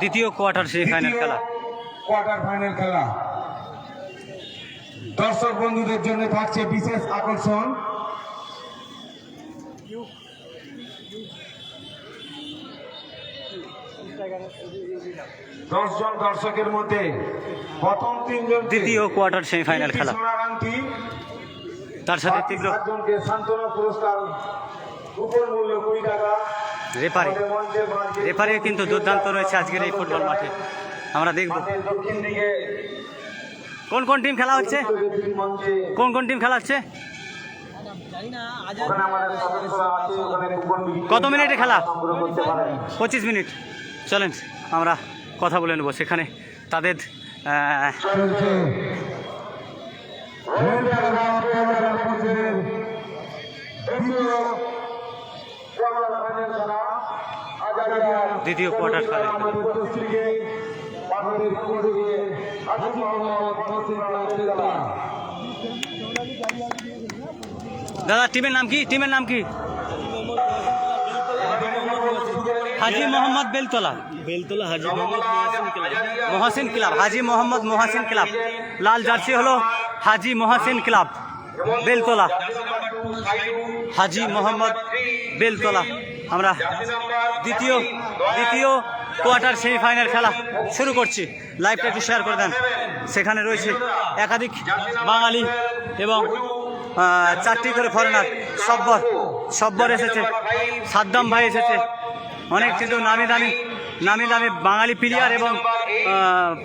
দ্বিতীয় quarter semifinal খেলা, quarter final খেলা। দর্শক বন্ধুদের জন্য থাকছে বিশেষ আকর্ষণ। দশজন দর্শকের মধ্যে প্রথম তিনজন দ্বিতীয় কোয়ার্টার সেমিফাইনাল খেলা, তার সাথে তীব্র সাতজনকে সান্ত্বনা পুরস্কার, কুপন মূল্য 20 টাকা। রেফারিও কিন্তু দুর্দান্ত রয়েছে আজকের এই ফুটবল মাঠে। আমরা দেখব দক্ষিণ দিকে কোন কোন টিম খেলা হচ্ছে, কোন কোন টিম খেলা হচ্ছে, কত মিনিটে খেলা? 25 মিনিট। চলেন আমরা কথা বলে নেব সেখানে তাদের দ্বিতীয় কোয়ার্টার খেলা। দাদা টিমের নাম কি, টিমের নাম কি? হাজি মোহাম্মদ বেলতলা, হাজি মহসিন ক্লাব, হাজি মোহাম্মদ মহসিন ক্লাব। লাল জার্সি হলো হাজি মহসিন ক্লাব বেলতলা, হাজি মোহাম্মদ বেলতলা। আমরা দ্বিতীয় কোয়ার্টার সেমিফাইনাল খেলা শুরু করছি। লাইভটা একটু শেয়ার করে দেন। সেখানে রয়েছে একাধিক বাঙালি এবং 4টি করে ফরেনার। সব্বর এসেছে, সাদ্দাম ভাই এসেছে, অনেক কিন্তু নামি দামি বাঙালি প্লেয়ার এবং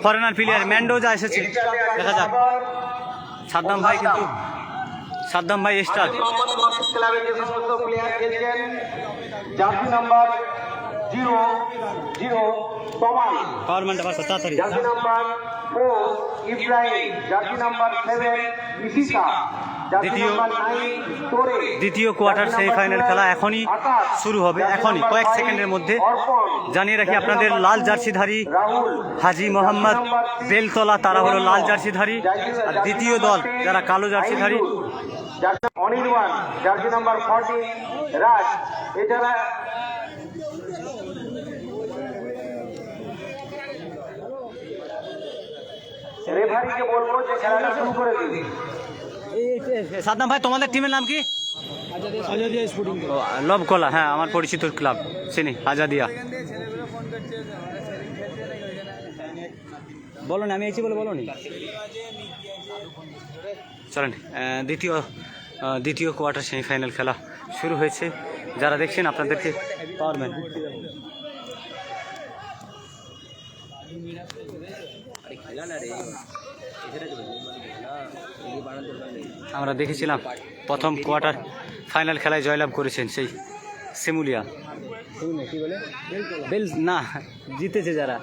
ফরেনার প্লেয়ার। ম্যান্ডোজা এসেছে, দেখা যাক। সাদ্দাম ভাই কিন্তু স্টার। পাওয়ারম্যানটা বাস তাড়াতাড়ি। দ্বিতীয় কোয়ার্টার সেমিফাইনাল খেলা এখনই শুরু হবে, এখনই কয়েক সেকেন্ডের মধ্যে। জানিয়ে রাখি আপনাদের, লাল জার্সিধারী হাজি মোহাম্মদ বেলতলা, তারা হলো লাল জার্সিধারী। আর দ্বিতীয় দল যারা কালো জার্সিধারী, অনির্বাণ জার্সি নাম্বার 40 রাজ। এছাড়া রেফারিকে বলবো যে খেলাটা শুরু করে দিন। সাদ্দাম ভাই তোমাদের টিমের নাম কি? লবকলা, হ্যাঁ আমার পরিচিত ক্লাব, চিনি, আজাদিয়া। বলো না, আমি এসেছি বলে বলো নি। চলেন, দ্বিতীয় কোয়ার্টার সেমিফাইনাল খেলা শুরু হয়েছে। যারা দেখছেন আপনাদেরকে পাওয়ারম্যান। আমরা দেখেছিলাম প্রথম কোয়ার্টার ফাইনাল খেলায় জয়লাভ করেছেন সেই সেমুলিয়া, না জিতেছে যারা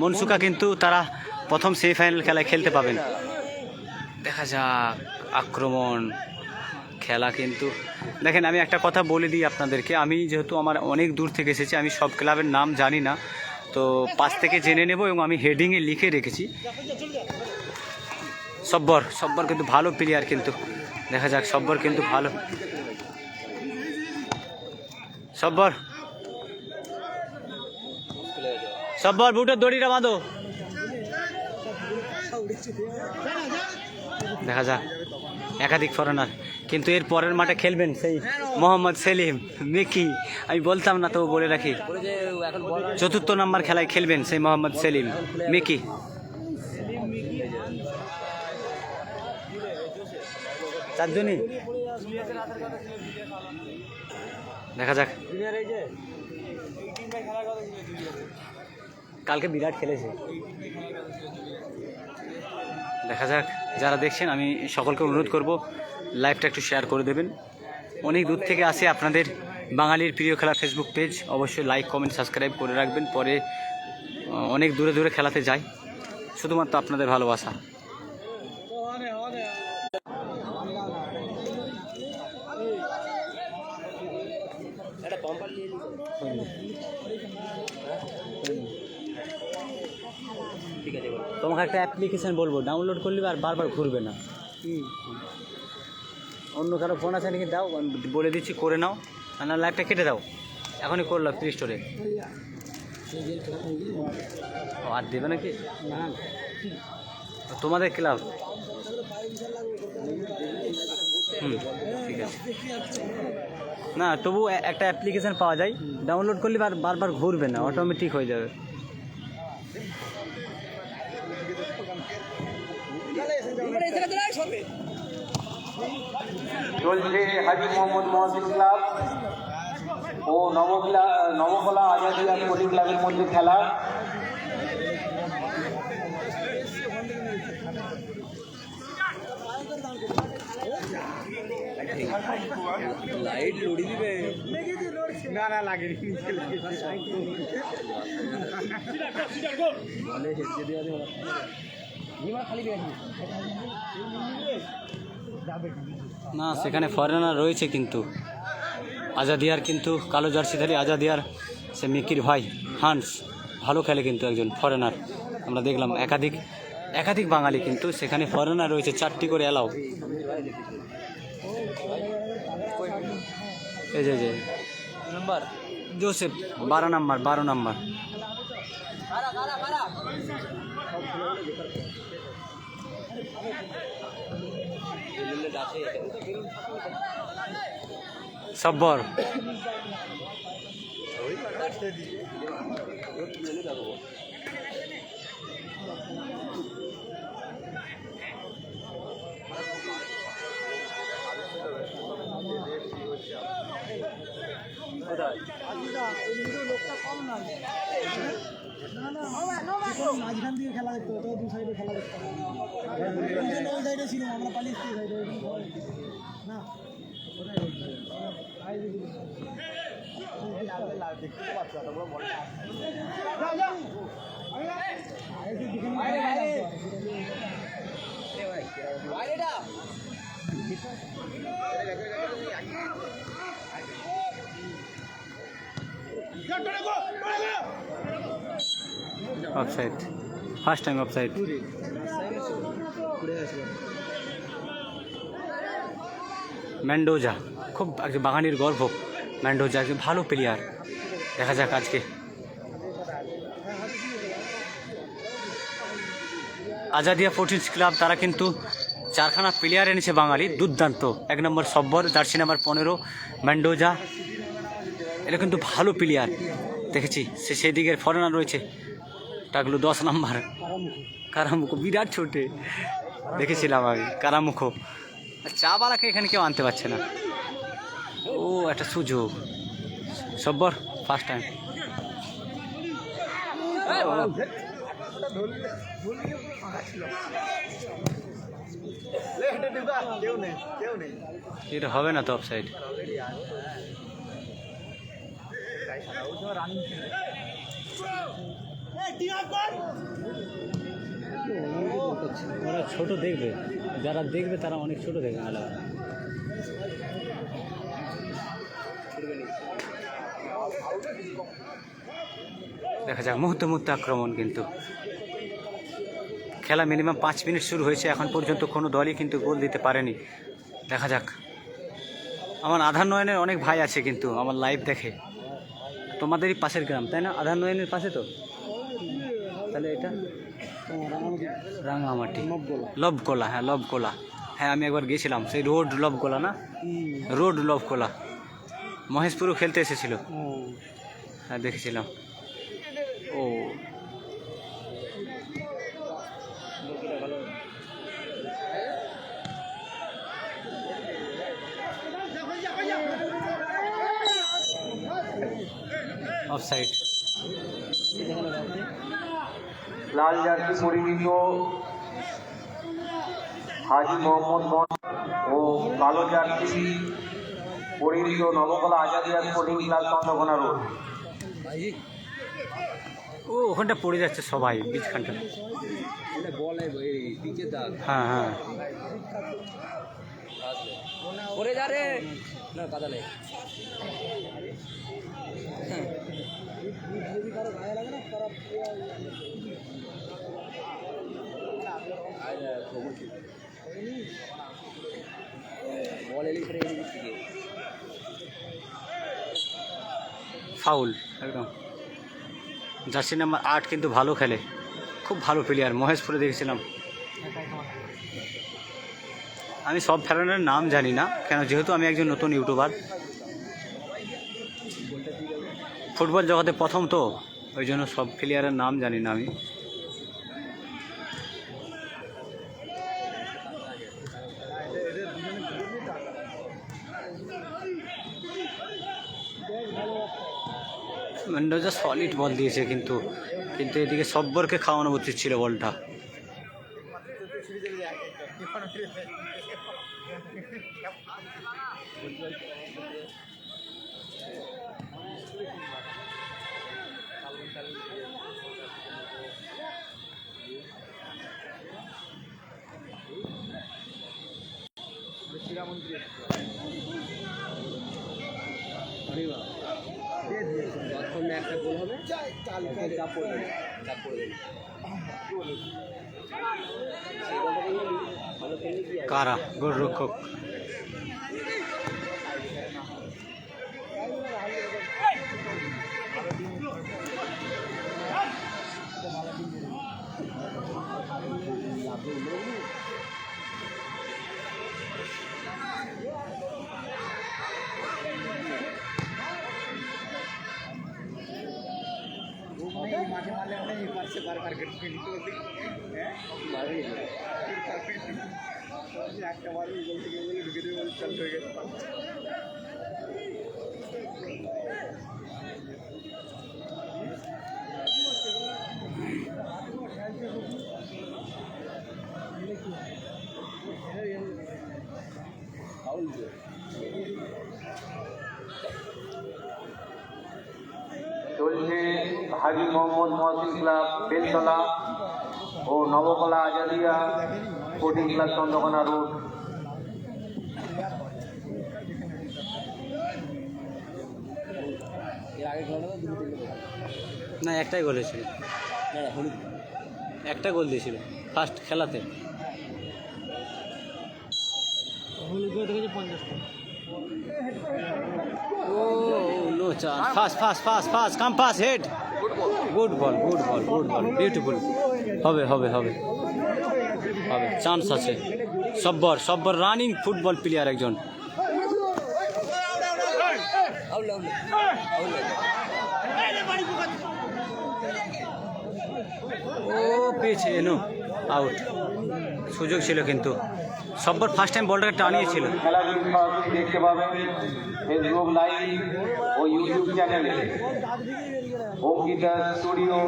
মনসুকা, কিন্তু তারা প্রথম সেমিফাইনাল খেলায় খেলতে পাবেন। দেখা যাক আক্রমণ খেলা। কিন্তু দেখেন, আমি একটা কথা বলে দিই আপনাদেরকে, আমি যেহেতু আমার অনেক দূর থেকে এসেছি, আমি সব ক্লাবের নাম জানি না, তো পাশ থেকে জেনে নেব। এবং আমি হেডিংয়ে লিখে রেখেছি। সব্বর কিন্তু ভালো প্লেয়ার, কিন্তু দেখা যাক সব্বর কিন্তু ভালো। সব্বর বুটের দড়িটা বাঁধো। দেখা যাক একাধিক ফরেনার, কিন্তু এর পরের মাঠে খেলবেন সেই মোহাম্মদ সেলিম মেকি। আমি বলতাম না, তো বলে রাখি, 4র্থ নাম্বার খেলায় খেলবেন সেই মোহাম্মদ সেলিম মেকি। চারজনই দেখা যাক। কালকে বিরাট খেলেছে, দেখা যাক। যারা দেখছেন, আমি সকলকে অনুরোধ করব লাইভটা একটু শেয়ার করে দেবেন। অনেক দূর থেকে আসে আপনাদের বাঙালির প্রিয় খেলা ফেসবুক পেজ, অবশ্যই লাইক কমেন্ট সাবস্ক্রাইব করে রাখবেন। পরে অনেক দূরে খেলাতে যাই, শুধুমাত্র আপনাদের ভালোবাসা। তোমাকে একটা অ্যাপ্লিকেশান বলবো, ডাউনলোড করলে আর বারবার ঘুরবে না। অন্য কারো ফোন আছে নাকি দাও, বলে দিচ্ছি, করে নাও। না লাইভটা কেটে দাও, এখনই করলাম 30 স্টোরে। ও আর দেবে নাকি? তোমাদের ক্লাব? ঠিক আছে। না তবু একটা অ্যাপ্লিকেশান পাওয়া যায়, ডাউনলোড করলে বারবার ঘুরবে না, অটোমেটিক হয়ে যাবে। চলছে হাজী মোহাম্মদ মহসিন ক্লাব ও নবকলা আজাদিয়া স্পোর্টিং ক্লাবের মধ্যে খেলা। লাইট লড়ি দিবে না না লাগে না সেখানে ফরেনার রয়েছে কিন্তু আজাদিয়ার, কিন্তু কালো জার্সিধারী আজাদিয়ার সে মিকির ভাই হান্স ভালো খেলে কিন্তু, একজন ফরেনার আমরা দেখলাম। একাধিক বাঙালি কিন্তু সেখানে ফরেনার রয়েছে, 4টি করে অ্যালাও। এই যে নাম্বার জোসেফ 12 নাম্বার। সব্বর মাঝখান দিয়ে খেলা দেখতে হতো, দু সাইডে খেলা দেখতে হতো। ওই সাইডে ছিল, আমরা পালিয়ে সাইডে না দেখতে পাচ্ছ offside, first time offside. Mendoza খুব একজন বাগানির গর্ব, মেন্ডোজা একজন ভালো প্লেয়ার। দেখা যাক আজকে। আজাদিয়া স্পোর্টিংস ক্লাব তারা কিন্তু 4খানা প্লেয়ার এনেছে বাঙালি, দুর্দান্ত। 1 নম্বর সব্বর, জার্সি নাম্বার 15 মেন্ডোজা, এটা কিন্তু ভালো প্লেয়ার দেখেছি। সেই দিকের ফরেনার রয়েছে টাগলু 10 নাম্বার কারামুখো, বিরাট ছোটে দেখেছিলাম আমি কারামুখো। চাবালাকে এখানে কেউ আনতে পারছে না। ও একটা সুযোগ, সব্বর ফার্স্ট টাইম। এটা হবে না তো অফসাইড। ওরা ছোট দেখবে, যারা দেখবে তারা অনেক ছোট দেখবে। দেখা যাক মুহূর্তে আক্রমণ, কিন্তু খেলা মিনিমাম 5 মিনিট শুরু হয়েছে, এখন পর্যন্ত কোনো দলই কিন্তু গোল দিতে পারেনি। দেখা যাক। আমার আধার নয়নের অনেক ভাই আছে কিন্তু আমার লাইভ দেখে, তোমাদেরই পাশের গ্রাম তাই না? আধার নয়নের পাশে তো, তাহলে এটা রাঙামাটি লবগোলা। হ্যাঁ লবগোলা, হ্যাঁ আমি একবার গেছিলাম, সেই রোড লবগোলা না, রোড লবগোলা। মহেশপুরও খেলতে এসেছিল, হ্যাঁ দেখেছিলাম। ও অফসাইড। লাল জার্সি পরিহিত হাজী মোহাম্মদ ও কালো জার্সি পরিহিত নবকলা Azadia sporting club Chandrakona road. ও ওখানটা পড়ে যাচ্ছে সবাই, বীজখানটা। হ্যাঁ হ্যাঁ পড়ে যা রে না কাদালে। বল এলি ফাউল একদম। জার্সি নাম্বার 8 কিন্তু ভালো খেলে, খুব ভালো প্লেয়ার, মহেশপুরে দেখেছিলাম। আমি সব খেলোয়াড়ের নাম জানি না, কেন যেহেতু আমি একজন নতুন ইউটিউবার, ফুটবল জগতে প্রথম তো, ওই জন্য সব প্লেয়ারের নাম জানি না আমি। মেন্ডোজা সলিড বল দিয়েছে, কিন্তু এদিকে সব্বরকে খাওয়ানো উচিত ছিল বলটা। একটা গোল হবে, চাপ পড়ে দেবে। কারা গোলরক্ষক। মাঠে মারলে অনেক পারছে বারবার একটা বার গোল থেকে বলে ঢুকে দেবে বলে চাল হয়ে গেছে। চলছে হাজী মোহাম্মদ মহসিন ক্লাব বেলতলা ও নবকলা Azadia sporting club Chandrakona road. এর আগে খেলা না, দুটো তিনটে না, একটাই গোল হয়েছিল, না হলুদ একটা গোল দিয়েছিল ফার্স্ট খেলাতে। হলুদ করে দেখেছি 50। Oh no chance, fast come pass head, good ball, beautiful. হবে চান্স আছে। সব্বর রানিং ফুটবল প্লেয়ার একজন। ও পেয়েছে, নো আউট। সুযোগ ছিল কিন্তু সব্বর ফার্স্ট টাইম বলটাকে টানিয়েছিল। খেলাটি সরাসরি দেখতে পাবেন ফেসবুক লাইভ ও ইউটিউব চ্যানেলে অঙ্কিতা স্টুডিও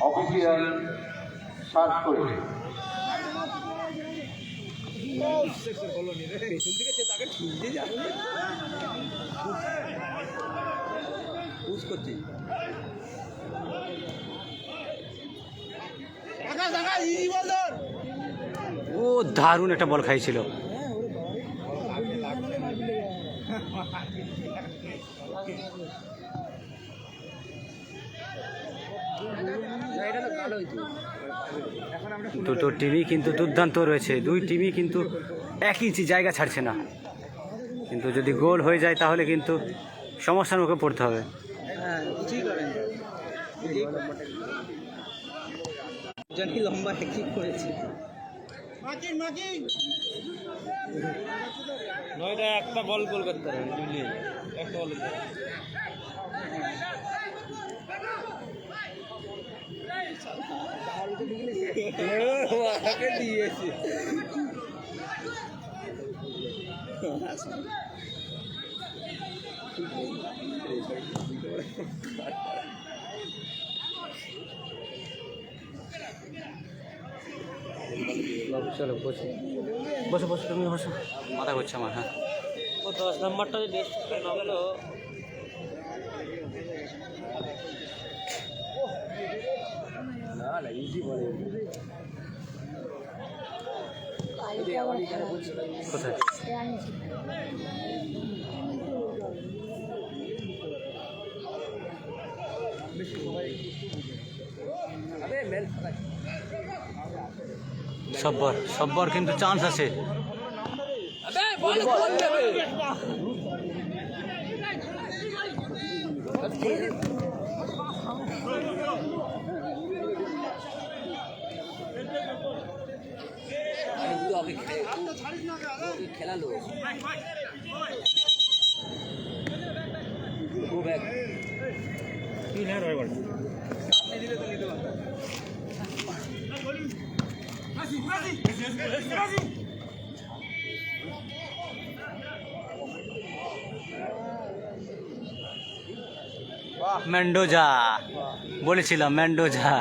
অফিসিয়াল সার্চ করে। পেছন থেকে সে তাকে ঠুলতে যাবে, পুশ করছি। ও দারুণ একটা বল খাইছিল। দুটো টিমই কিন্তু দুর্দান্ত রয়েছে, দুই টিমই কিন্তু 1 ইঞ্চি জায়গা ছাড়ছে না, কিন্তু যদি গোল হয়ে যায় তাহলে কিন্তু সমস্যার মুখে পড়তে হবে। কিছুই করেন জানি, লম্বা ঠিক করেছে। নয়টা একটা বল গোল করতে হবে, জুলিয়ে একটা বল দিয়েছে। চলো বসো, তুমি বসো, মাথা ঘুরছে আমার। হ্যাঁ, ও 10 নম্বরটা যে বেস্ট না হলো, না ইজি বলে। কোথায়? সব্বর কিন্তু চান্স আছে। খেলালো মেন্ডোজা বলেছিলাম, মেন্ডোজা।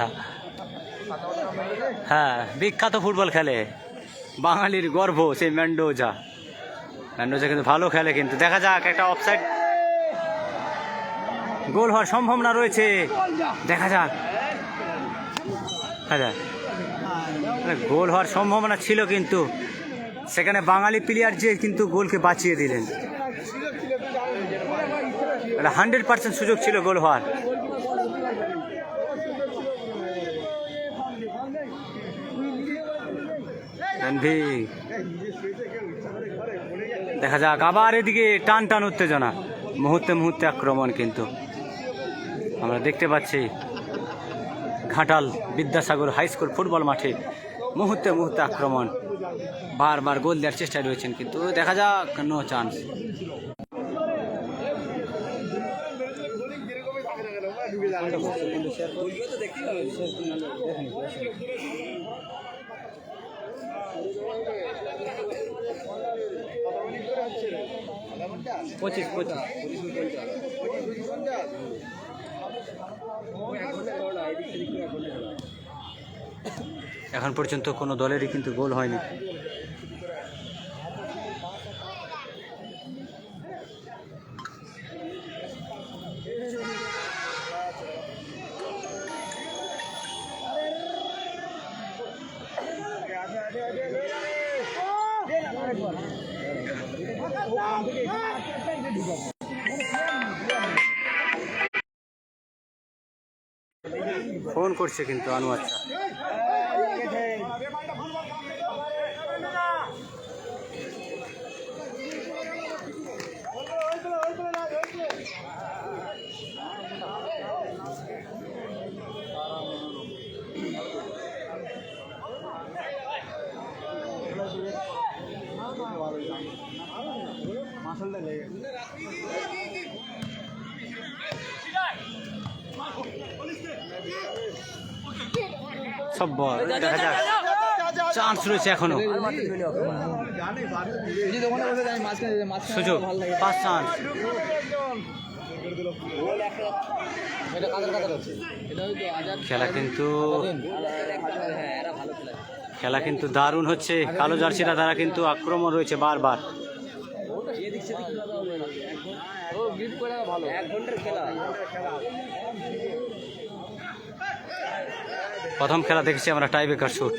হ্যাঁ, বিখ্যাত ফুটবল খেলে, বাঙালির গর্ব সেই মেন্ডোজা। মেন্ডোজা কিন্তু ভালো খেলে, কিন্তু দেখা যাক, একটা অফসাইড গোল হওয়ার সম্ভাবনা রয়েছে, দেখা যাক। হ্যাঁ, গোল হওয়ার সম্ভাবনা ছিল, কিন্তু সেখানে বাঙালি প্লেয়ার যে কিন্তু গোলকে বাঁচিয়ে দিলেন। 100% সুযোগ ছিল গোল হওয়ার। দেখা যাক, আবার এদিকে টান টান উত্তেজনা, মুহূর্তে মুহূর্তে আক্রমণ কিন্তু আমরা দেখতে পাচ্ছি Ghatal Vidyasagar high school football মাঠে মুহূর্তে মুহূর্তে আক্রমণ, বারবার গোল দেওয়ার চেষ্টায় রয়েছেন, কিন্তু দেখা যাক, নো চান্স। এখন পর্যন্ত কোনো দলেরই কিন্তু গোল হয়নি। ফোন করছে কিন্তু আনোয়ার শাহ। সব বল, দেখা যাক, চান্স রয়েছে এখনো, সুযোগ, 5 চান্স। খেলা কিন্তু দারুণ হচ্ছে, কালো জার্সিরা তারা কিন্তু আক্রমণ রয়েছে বারবার। প্রথম খেলা দেখেছি আমরা টাইব্রেকার শুট।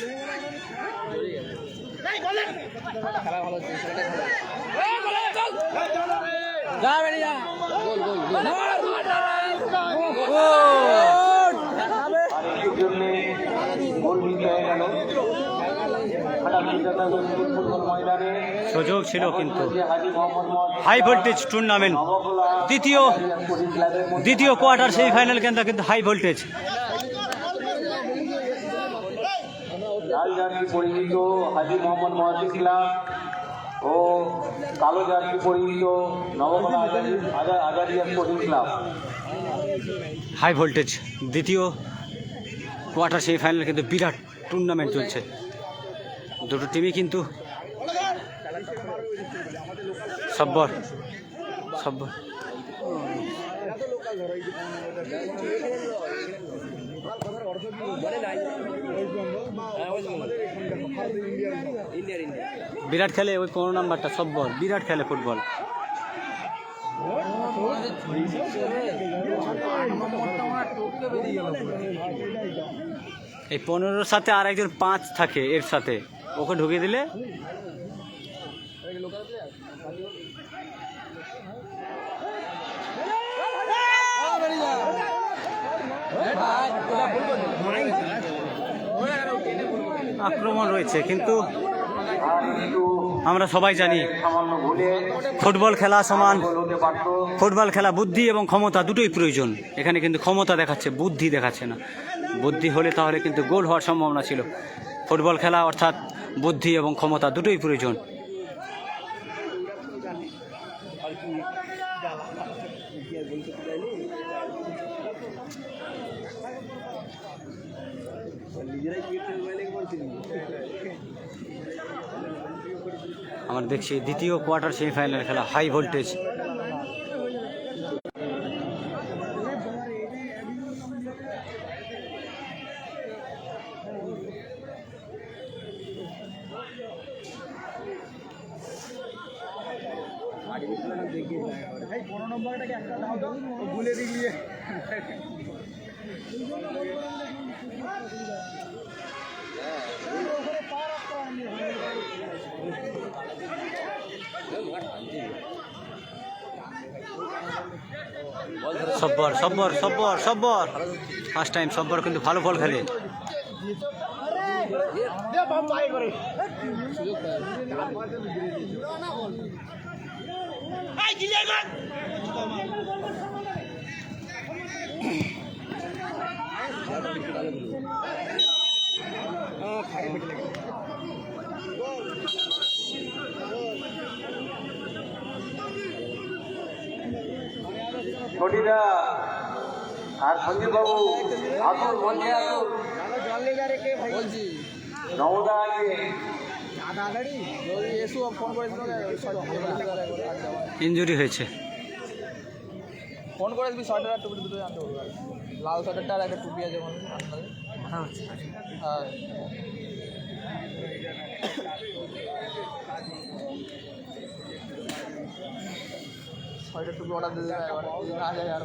সুযোগ ছিল কিন্তু হাই ভোল্টেজ টুর্নামেন্ট, দ্বিতীয় কোয়ার্টার সেমিফাইনাল কিন্তু হাই ভোল্টেজ। লাল জার্সি পরিহিত হাজী মোহাম্মদ মহসিন ক্লাব ও কালো জার্সি পরিহিত নবকলা Azadia sporting club. High voltage দ্বিতীয় কোয়ার্টার সেমিফাইনাল কিন্তু বিরাট টুর্নামেন্ট চলছে, দুটো টিমই কিন্তু সব্বর। বিরাট খেলে ওই 15 নাম্বারটা, সব্বর বিরাট খেলে ফুটবল। এই 15-র সাথে আর একজন 5 থাকে, এর সাথে ওকে ঢুকিয়ে দিলে আক্রমণ রয়েছে, কিন্তু আমরা সবাই জানি সামান্য ভুলে ফুটবল খেলা সমান, গোল হতে পারতো। ফুটবল খেলা বুদ্ধি এবং ক্ষমতা দুটোই প্রয়োজন। এখানে কিন্তু ক্ষমতা দেখাচ্ছে, বুদ্ধি দেখাচ্ছে না। বুদ্ধি হলে তাহলে কিন্তু গোল হওয়ার সম্ভাবনা ছিল। ফুটবল খেলা অর্থাৎ বুদ্ধি এবং ক্ষমতা দুটোই প্রয়োজন। আমরা দেখছি দ্বিতীয় কোয়ার্টার সেমিফাইনাল খেলা, হাই ভোল্টেজ। এই 15 নম্বরটাকে একটা দাও তো, ভুলে দিলিয়ে সব্বর সব্বর সব্বর সব্বর ফার্স্ট টাইম সব্বর কিন্তু ভালো বল খেলে। ছোটিদা আর সঞ্জীব বাবু আসুন, মঞ্চে আসুন। নবদা আছে। ইনজুরি হয়েছে। ফোন করে দিবি, সোয়েটার আর টুপি দুটোই আনতে বলবো। লাল সোয়েটারটা আর একটা টুপি আছে মনে হয়। হ্যাঁ ছয়টা টুপি অর্ডার দিয়ে দেবে একবার। না যায় আর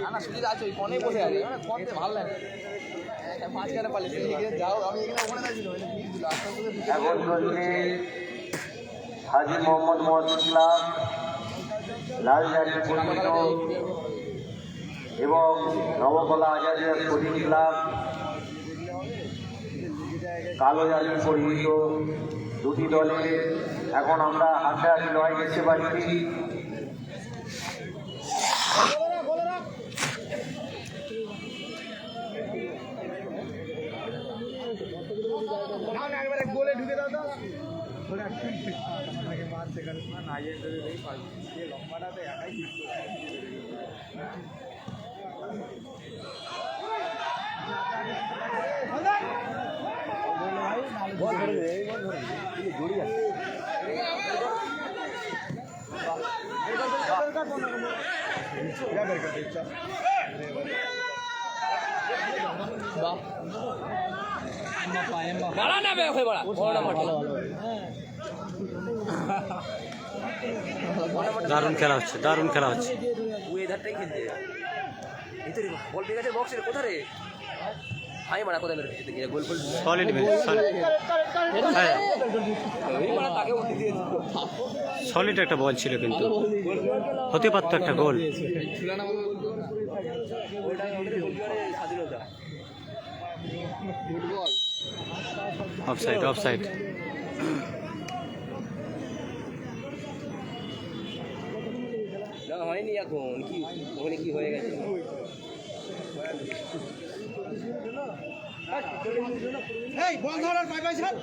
না না, সুজিত আছে, ওই ফোনেই বসে আছে। মানে ফোনতে ভালো লাগে মাঝখানে পালিয়ে যাও। আমি এখানে ওখানে যাচ্ছিল, এখন চলছে হাজি মোহাম্মদ মহসিন ক্লাব, লাল জার্সি পরিহিত এবং নবকলা আজাদিয়া স্পোর্টিং ক্লাব, কালো জার্সি পরিহিত দুটি দলে এখন আমরা হাড্ডাহাড্ডি লড়াই দেখতে পাচ্ছি। একবারে গোলে ঢুকে দাও তো, মারছে লম্বাটাতে একাই জড়ি আছে। দারুণ খেলা হচ্ছে, দারুণ খেলা হচ্ছে। ওয়েদারটাই খেলছে ভিতরে বল পেয়ে গেছে বক্সের কোথায় রে ভাই মারা কোথায় মেরে খেতে গিয়ে গোল গোল সলিড ম্যাচ, সলিড একটা বল ছিল কিন্তু হতে পারতো একটা গোল। Offside, offside. না হয়নি এখন, কি ওখানে কি হয়ে গেছে? এই বল ধরার পাই পাই স্যার,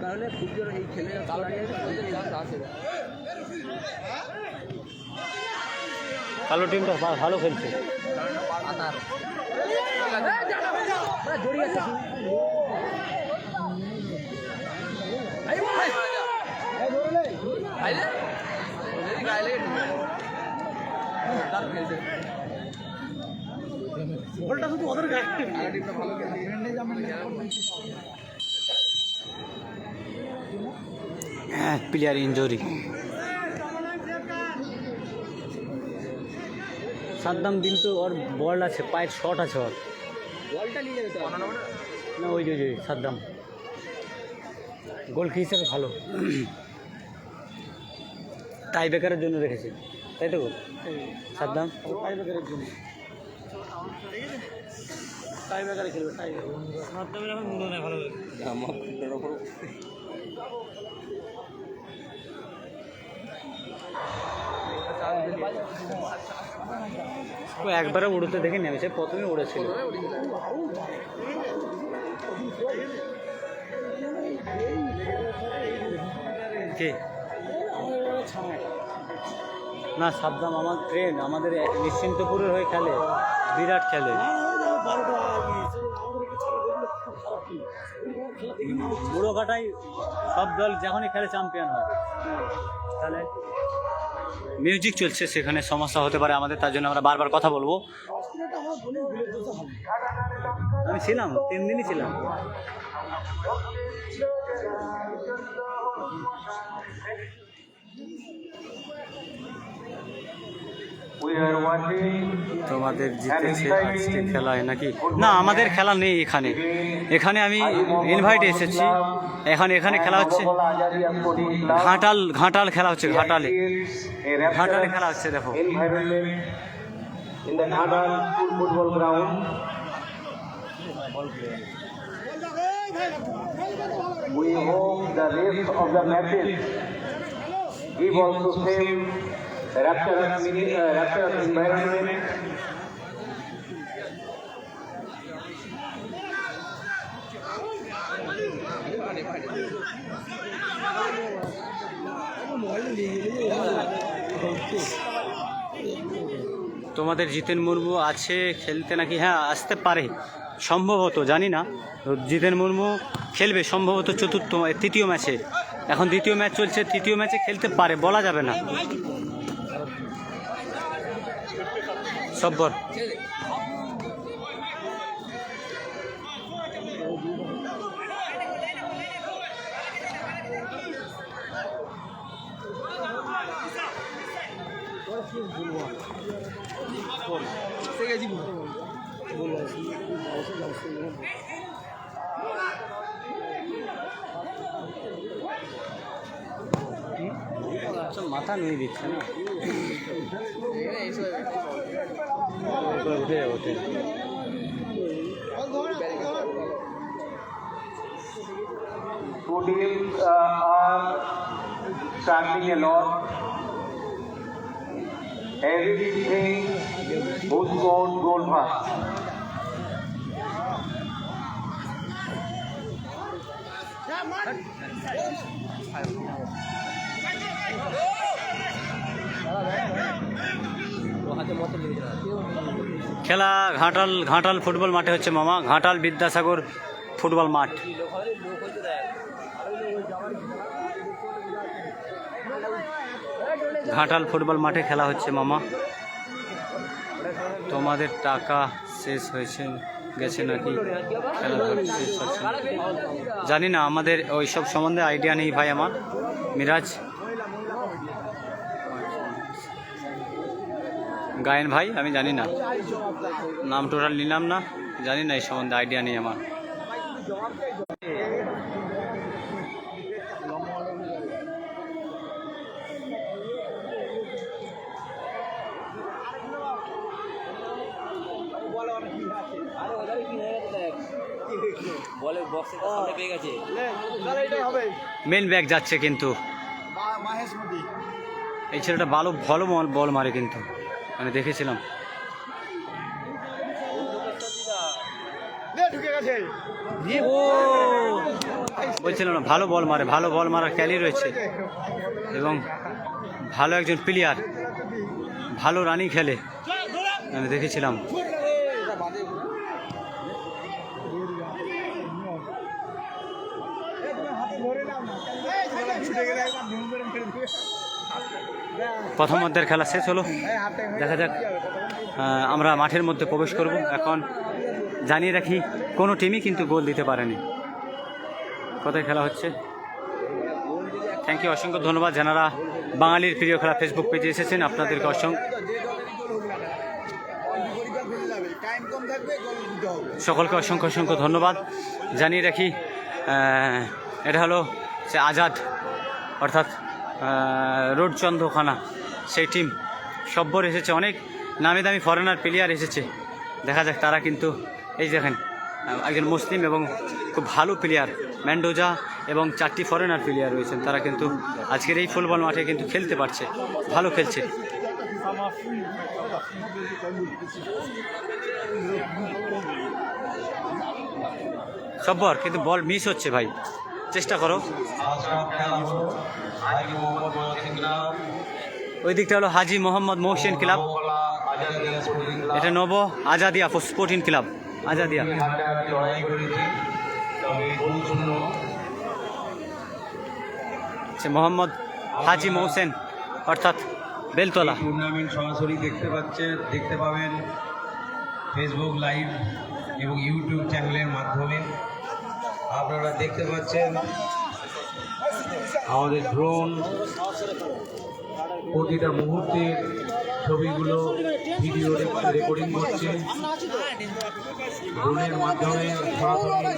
কারণে খুব জোর এই খেলে কালো টিমটা ভালো খেলছে। বলটা শুধু ওদের গায়ে প্লেয়ার ইনজুরি। সাদ্দাম কিন্তু ওর বল আছে, পায়ের শট আছে ওর। বলটা নিয়ে যাবে তো না ওই যে সাদ্দাম গোল হিসেবে ভালো, টাই ব্রেকারের জন্য রেখেছে, তাই তো সাদ্দাম টাই ব্রেকারের জন্য টাই ব্রেকারে খেলবে, টাই সাদ্দামের এখন মনে হয় ভালো লাগে। ও একবারে উড়তে দেখে নেমেছে, প্রথমে উড়েছিল। কে না সাদ্দাম আমার ট্রেন, আমাদের নিশ্চিন্তপুরের হয়ে খেলে, বিরাট খেলে। বুড়ো কাটাই সব দল যখনই খেলে চ্যাম্পিয়ন হয়। তাহলে মিউজিক চলছে, সেখানে সমস্যা হতে পারে আমাদের, তার জন্য আমরা বারবার কথা বলবো। আমি ছিলাম 3 দিনই ছিলাম। We are watching তোমাদের জিতেছে আজকে খেলায় নাকি? না আমাদের খেলা নেই এখানে, এখানে আমি ইনভাইটে এসেছি। এখানে খেলা হচ্ছে ঘাটাল খেলা হচ্ছে, ঘাটালে খেলা হচ্ছে। দেখো environment in the Ghadal football ground. We hope the rest of the matches give also same rapturous environment. তোমাদের জিতেন মুর্মু আছে খেলতে নাকি? হ্যাঁ আসতে পারে সম্ভবত, জানি না। জিতেন মুর্মু খেলবে সম্ভবত তৃতীয় ম্যাচে। এখন দ্বিতীয় ম্যাচ চলছে, তৃতীয় ম্যাচে খেলতে পারে, বলা যাবে না। সব্বর মাথা নুয়ে দিচ্ছে না, উঠে ওঠে। Two teams are struggling a lot. Everything who scored goal first. খেলা ঘাটাল ফুটবল মাঠে হচ্ছে মামা, ঘাটাল বিদ্যাসাগর ফুটবল মাঠ। ঘাটাল ফুটবল মাঠে খেলা হচ্ছে মামা। তোমাদের টাকা শেষ হয়েছে গেছে নাকি? খেলা শেষ হচ্ছে জানি না, আমাদের ওই সব সম্বন্ধে আইডিয়া নেই ভাই আমার। মিরাজ গায়েন ভাই, আমি জানি না, নাম টোটাল নিলাম না, জানি না, এই সম্বন্ধে আইডিয়া নেই আমার। মেন ব্যাগ যাচ্ছে কিন্তু এই ছেলেটা ভালো বল মারে কিন্তু, আমি দেখেছিলাম। ও বলছিলাম না, ভালো বল মারার ক্যালি রয়েছে এবং ভালো একজন প্লেয়ার, ভালো রানিং খেলে, আমি দেখেছিলাম। প্রথম অর্ধের খেলা শেষ হলো, দেখা যাক। আমরা মাঠের মধ্যে প্রবেশ করব এখন। জানিয়ে রাখি কোনো টিমই কিন্তু গোল দিতে পারেনি। কোথায় খেলা হচ্ছে? থ্যাংক ইউ, অসংখ্য ধন্যবাদ যারা বাঙালির প্রিয় খেলা ফেসবুক পেজে এসেছেন, আপনাদেরকে অসংখ্য সকলকে অসংখ্য অসংখ্য ধন্যবাদ জানিয়ে রাখি। এটা হলো সে আজাদ অর্থাৎ রোড চন্দ্রখানা সেই টিম সব্বর এসেছে, অনেক নামি দামি ফরেনার প্লেয়ার এসেছে। দেখা যাক তারা কিন্তু এই দেখেন একজন মুসলিম এবং খুব ভালো প্লেয়ার মেন্ডোজা এবং 4টি ফরেনার প্লেয়ার রয়েছেন, তারা কিন্তু আজকের এই ফুটবল মাঠে কিন্তু খেলতে পারছে, ভালো খেলছে। সব্বর কিন্তু বল মিস হচ্ছে ভাই, চেষ্টা করো। ওই দিকটা হলো হাজি মোহাম্মদ মহসিন ক্লাব, এটা নব আজাদিয়া স্পোর্টিং ক্লাব আজাদিয়া। মোহাম্মদ হাজি মহসেন অর্থাৎ বেলতলা। টুর্নামেন্ট সরাসরি দেখতে পাবেন ফেসবুক লাইভ এবং ইউটিউব চ্যানেলের মাধ্যমে। আপনারা দেখতে পাচ্ছেন আমাদের ড্রোন প্রতিটা মুহূর্তের ছবিগুলো ভিডিও রেকর্ডিং করছে। ড্রোনের মাধ্যমে সরাসরি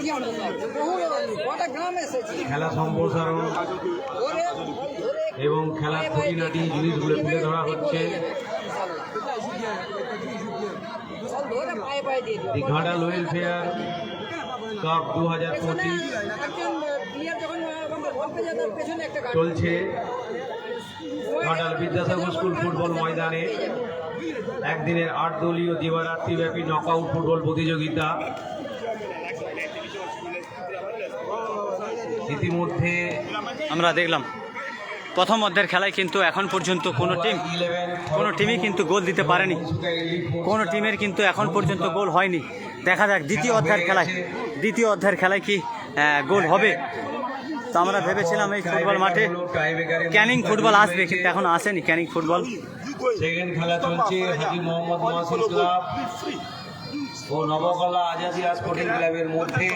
খেলা সম্প্রসারণ এবং খেলার খুঁটিনাটি জিনিসগুলো তুলে ধরা হচ্ছে। দি ঘাটাল ওয়েলফেয়ার কাপ 2025 চলছে ঘাটাল বিদ্যাসাগর স্কুল ফুটবল ময়দানে। একদিনের 8 দলীয় দিবারাত্রিব্যাপী নকআউট ফুটবল প্রতিযোগিতা। ইতিমধ্যে আমরা দেখলাম প্রথম অর্ধের খেলায় কিন্তু এখন পর্যন্ত কোনো টিমই কিন্তু গোল দিতে পারেনি, কোনো টিমের কিন্তু এখন পর্যন্ত গোল হয়নি। দেখা যাক দ্বিতীয় অর্ধের খেলায় কি গোল হবে। তো আমরা ভেবেছিলাম এই ফুটবল মাঠে ক্যানিং ফুটবল আসবে, কিন্তু এখন আসেনি ক্যানিং ফুটবল। সেকেন্ড খেলা চলছে হাজি মোহাম্মদ মহসিন ক্লাব ও নবকলা আজাদিয়া স্পোর্টিং ক্লাবের মধ্যে।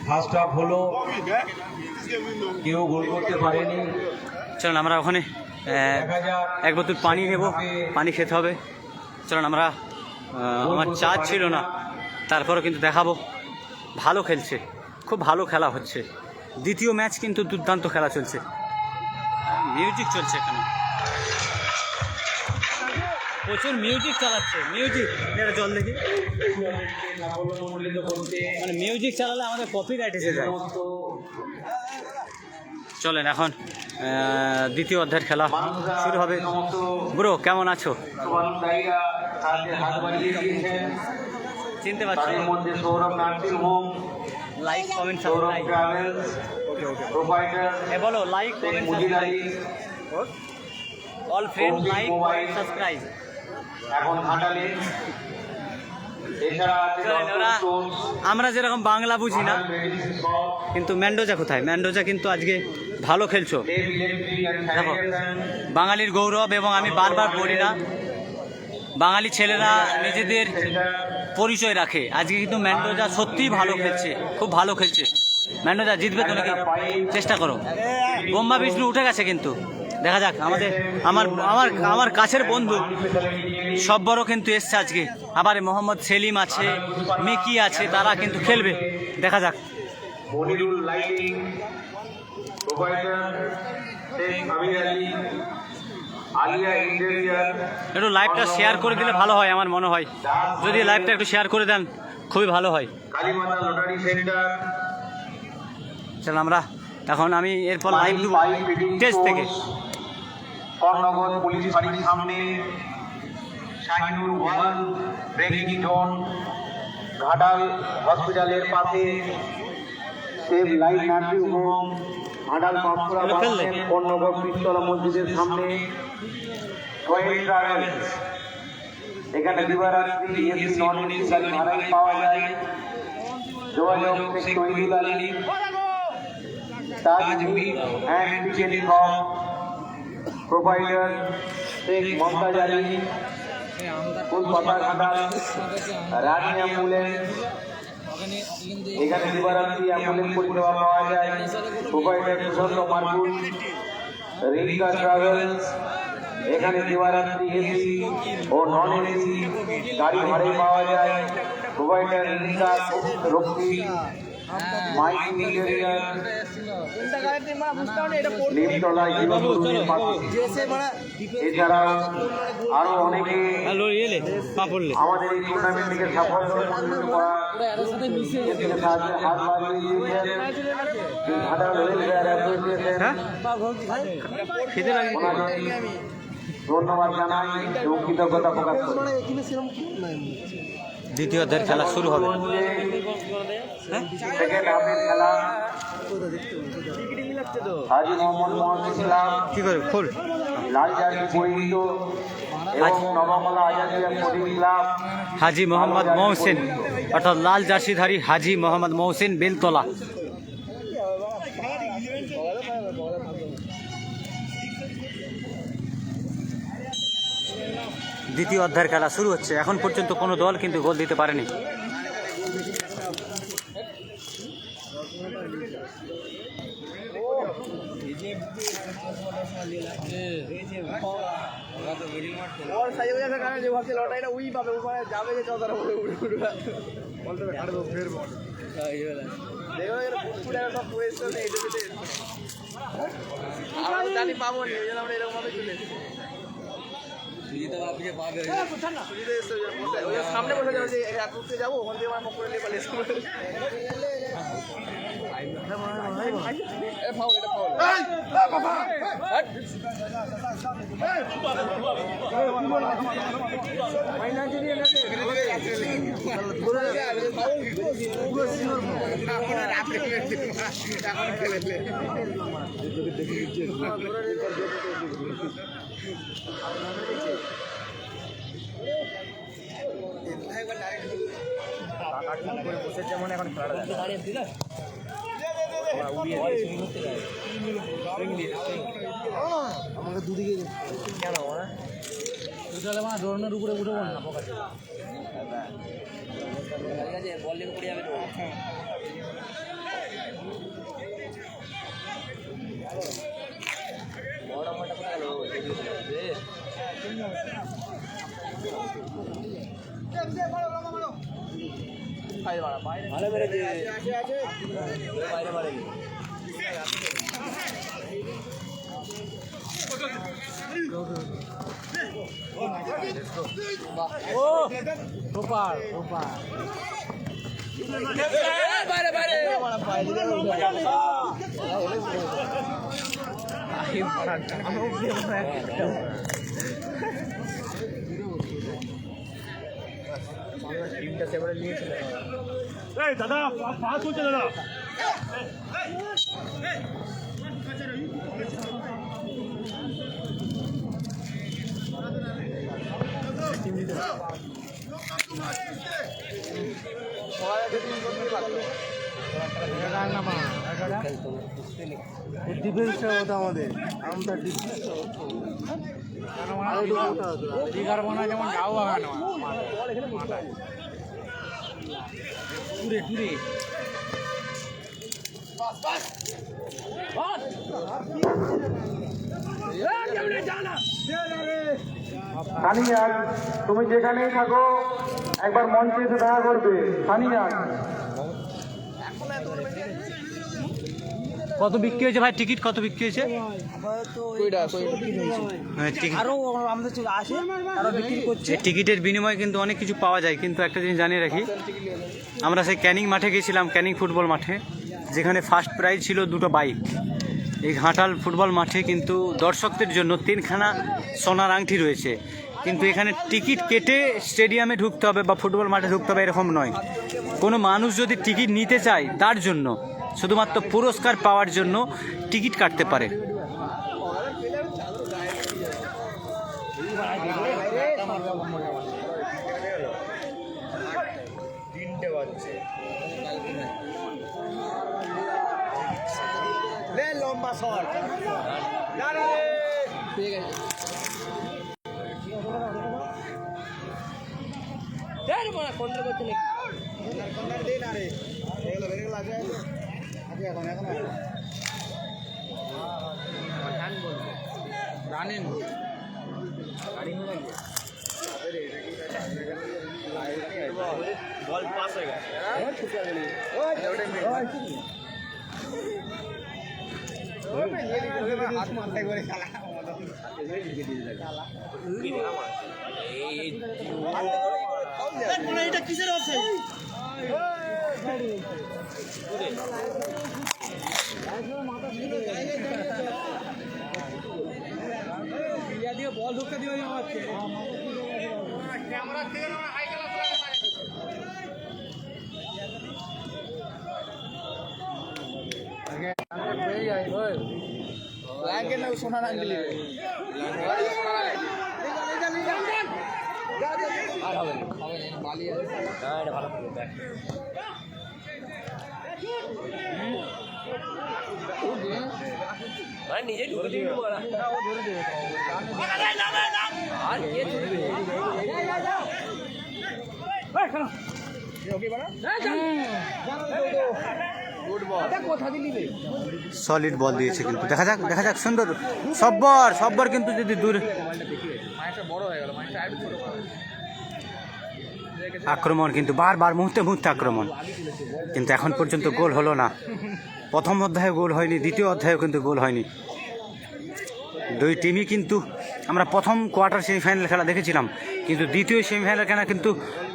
ফার্স্ট হাফ হলো, কেউ গোল করতে পারেনি। চলুন আমরা ওখানে এক বোতল পানি নেব, পানি খেতে হবে। চলুন আমরা, আমার চার্জ ছিল না, তারপরেও কিন্তু দেখাবো। ভালো খেলছে, খুব ভালো খেলা হচ্ছে। দ্বিতীয় ম্যাচ কিন্তু দুর্দান্ত খেলা চলছে, মিউজিক চলছে এখানে, প্রচুর মিউজিক চালাচ্ছে। মিউজিক এটা জল দেখি, মানে মিউজিক চালালে আমাদের কপিরাইট এসে যায়। চলেন এখন দ্বিতীয় অর্ধের খেলা শুরু হবে। ব্রো কেমন আছো? চিনতে পারছি? Sourav nursing home, like comment Sourav subscribe. Travels provider, বলো লাইক কমেন্ট মুজিরাই, অল ফ্রেন্ড লাইক সাবস্ক্রাইব। এখন ঘাটালে। এছাড়া আছে আমরা যেরকম বাংলা বুঝি না, কিন্তু মেন্ডোজা কোথায়? মেন্ডোজা কিন্তু আজকে ভালো খেলছো। দেখো বাঙালির গৌরব, এবং আমি বারবার বলি না, বাঙালি ছেলেরা নিজেদের পরিচয় রাখে। আজকে কিন্তু মেন্ডোজা সত্যিই ভালো খেলছে, খুব ভালো খেলছে। মেন্ডোজা জিতবে তো নাকি? চেষ্টা করো। ব্রহ্মা বিষ্ণু উঠে গেছে কিন্তু, দেখা যাক। আমার কাছের বন্ধু সব বড় কিন্তু এসছে আজকে। আবার মোহাম্মদ সেলিম আছে, মিকি আছে, তারা কিন্তু খেলবে, দেখা যাক। মনিরুল লাইটিং প্রোভাইডার, শেখ আমির আলী, আলিয়া ইন্টেরিয়ার। একটু লাইভটা শেয়ার করে দিলে ভালো হয়, আমার মনে হয় যদি লাইভটা একটু শেয়ার করে দেন খুবই ভালো হয়। Kalimata lottery centre. চল আমরা এখন, আমি এরপর লাইভ দেবো টেস্ট থেকে। কর্ণগর পুলিশ ফাঁড়ির সামনে Shahinur one breaking zone, Ghatal হসপিটালের পাশে save life nursing home, Ghatal Panchpura bus stand, Karnagar পিস্তলা মসজিদের সামনে সোহেল ট্রাভেলস। এখানে দিবারাত্রি এসি নন এসি গাড়ি ভাড়ায় পাওয়া যায়। যোগাযোগ Sheikh Taidul Ali, Taj meat and chicken shop, provider Sheikh Momtaz Ali, Phulpata Ghatal, Rani ambulance. এখানে দিবারাত্রি অ্যাম্বুলেন্স পরিষেবা পাওয়া যায়। প্রোভাইডার সুশান্ত মার্কুল, রিক্সা ট্রাভেলস। এখানে দিবারাত্রি এসি ও নন এসি গাড়ি ভাড়ায় পাওয়া যায়। প্রোভাইডার ইন্ডিকা রক্ষী মাইক ইন্টেরিয়ার নিমতলা জীবনভূমির পাশে এছাড়াও আরো অনেকে আমাদের এই টুর্নামেন্টকে সাফল্য করা হাত বাড়িয়ে দিয়েছেন ঘাটাল ওয়েলফেয়ার অ্যাসোসিয়েশন ধন্যবাদ জানাই এবং কৃতজ্ঞতা প্রকাশ করি। দ্বিতীয় অধ্যায়ের খেলা শুরু হবে। সেকেন্ড হাফের খেলা হাজী মোহাম্মদ মহসিন ক্লাব কি করবে ফুল লাল জার্সি পরিহিত এবং নবকলা আজাদিয়া স্পোর্টিং ক্লাব হাজী মোহাম্মদ মহসিন অর্থাৎ লাল জার্সিধারী হাজী মোহাম্মদ মহসিন বেলতলা। দ্বিতীয় অধ্যায়ের খেলা শুরু হচ্ছে। এখন পর্যন্ত কোনো দল কিন্তু গোল দিতে পারেনি। ওর সাইজে বোঝার কারণে যে ভাবছে লটারিটা উই পাবে ওখানে যাবে যে চৌদার উপরে উড়ে উঠবে বলতে কাটবো ফের বল দেখো এর ফুটফুটে সব পয়সা নেই এদিকে আমরা জানি পাবো না এই জন্য আমরা এরকম ভাবে চলে এসেছি সামনে বসে যাবো যে এক রুটে যাবো ওখান থেকে আমার পকড়ে নিয়ে পালিয়ে ফাউল এটা ফাউল বসেছে মনে এখন খেলাটা আমাকে দুদিকে কেন দুটালে মানে ড্রোনের উপরে উঠে বল না পকাতে বল লেগে পড়ে যাবে তো বড় মাঠটা কোথায় গেল ভালো বেড়েছে বাইরে বাড়ে ও রোপার রোপার বাইরে বাইরে টিমটা সেবারে নিয়েছিল দাদা পা চলছে দাদা ডিফেন্স হতো আমাদের আমরা ডিফেন্স যেমন গাও বাগানো টুরে টুরে সানিয়া তুমি যেখানেই থাকো একবার মঞ্চে এসে দেখা করবে। সানিয়া কত বিক্রি হয়েছে ভাই? টিকিট কত বিক্রি হয়েছে? আরো আমাদের আসে আরো বিক্রি করছে। টিকিটের বিনিময়ে কিন্তু অনেক কিছু পাওয়া যায়, কিন্তু একটা জিনিস জানিয়ে রাখি, আমরা সেই ক্যানিং মাঠে গেছিলাম, ক্যানিং ফুটবল মাঠে, যেখানে ফার্স্ট প্রাইজ ছিল 2টো বাইক। এই ঘাটাল ফুটবল মাঠে কিন্তু দর্শকদের জন্য 3খানা সোনার আংটি রয়েছে, কিন্তু এখানে টিকিট কেটে স্টেডিয়ামে ঢুকতে হবে বা ফুটবল মাঠে ঢুকতে হবে এরকম নয়। কোনো মানুষ যদি টিকিট নিতে চায় তার জন্য, শুধুমাত্র পুরস্কার পাওয়ার জন্য টিকিট কাটতে পারে। লম্বা শট ঠিক আছে কন্ট্রোল করতে নাকি কন্ট্রোল দে না রে এগুলো বেরেগুলো আছে এখন এখন রান বল রানিং গাড়ি হয়ে গেছে বল এটা কিসের আছে? বল ঢুকে দিও ক্যামেরা থেকে সোনার আঙ্গলি আর হবে না বালি এটা ভালো ভাই নিজে ঢুকে দিবি বড়া ও ধরে দেবে আর কে ধরবে এই খেলো ওকে বড়া গুড বল এটা কোথা দিলি রে সলিড বল দিয়েছে কিন্তু দেখা যাক সুন্দর সব্বর কিন্তু যদি দূর মাইটা বড় হয়ে গেল মাইটা আইড ছোট আক্রমণ কিন্তু বারবার মুহূর্তে আক্রমণ কিন্তু এখন পর্যন্ত গোল হলো না। প্রথম অধ্যায়ে গোল হয়নি, দ্বিতীয় অধ্যায়েও কিন্তু গোল হয়নি। দুই টিমই কিন্তু আমরা প্রথম কোয়ার্টার সেমিফাইনাল খেলা দেখেছিলাম, কিন্তু দ্বিতীয় সেমিফাইনাল খেলা কিন্তু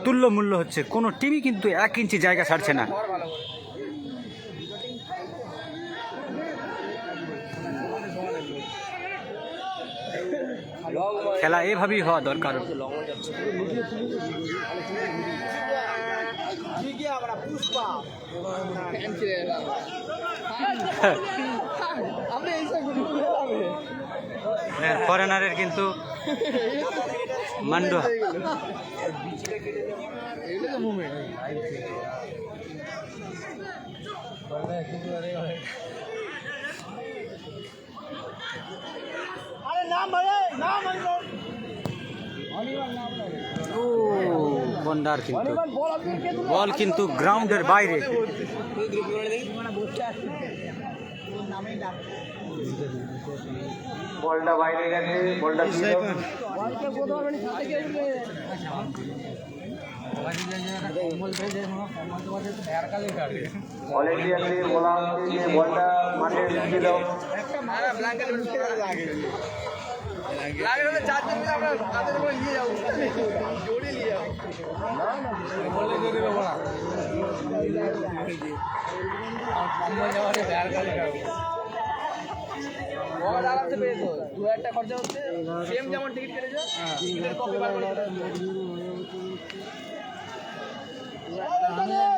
তুল্য মূল্য হচ্ছে, কোনো টিমই কিন্তু 1 ইঞ্চি জায়গা ছাড়ছে না। খেলা এভাবেই হওয়া দরকার। ফরেনারের কিন্তু মান্ডু বন্ডার কিন্তু বল কিন্তু গ্রাউন্ডের বাইরে। বলটা বাইরে গেছে, বলটা অলরেডি একটি বলা হচ্ছে যে বলটা মাঠে ছিল। আরামসে পেয়েছো 2000 খরচা হচ্ছে সেম যেমন টিকিট কেটেছো টিকিটের কপি বার করে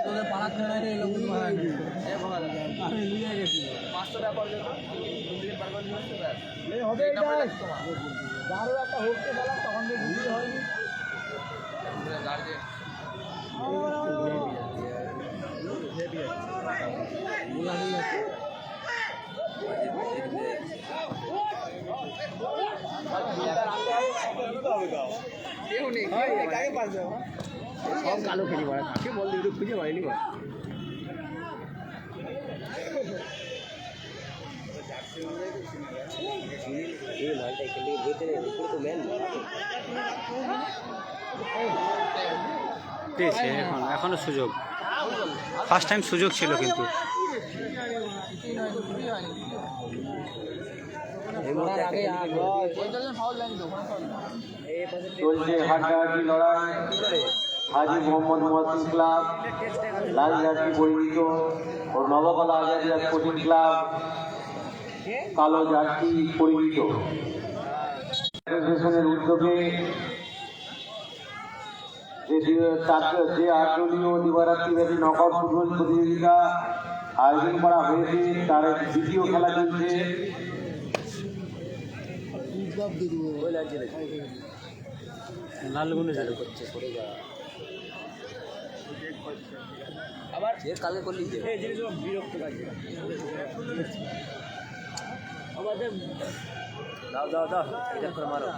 তোদের পাড়া খেলা রে লোক মারা গেছে এ বাবা আমি নিয়ে গেছি 500 টাকা পড়বে তো টিকিট বার করে দিতে ব্যাস এই হবে এটা দারু একটা হোকতে বলা তখন দিয়ে ঘুরে হয়নি গার্জে সব কালো খেলি মারা কাকে বল দিল খুঁজে পাইনি বল এখনো সুযোগ, ফার্স্ট টাইম সুযোগ ছিল কিন্তু চলছে হাড্ডাহাড্ডি লড়াই। হাজি মোহাম্মদ মহসিন ক্লাব, লাল জার্সি পরিচিত, ও নবকলা আজাদিয়া স্পোর্টিং ক্লাব, কালো জার্সি পরিচিত। অ্যাসোসিয়েশনের উদ্যোগে যে 8 দলীয় দিবারাত্রিব্যাপী নকআউট ফুটবল প্রতিযোগিতা আয়োজন করা হয়েছে, তার দ্বিতীয় খেলা চলছে। লালগুনে চালু করছে আবার কালকে করলি যে এই জিনিস বিরক্ত লাগে আমাদের দাও এটা করে মারো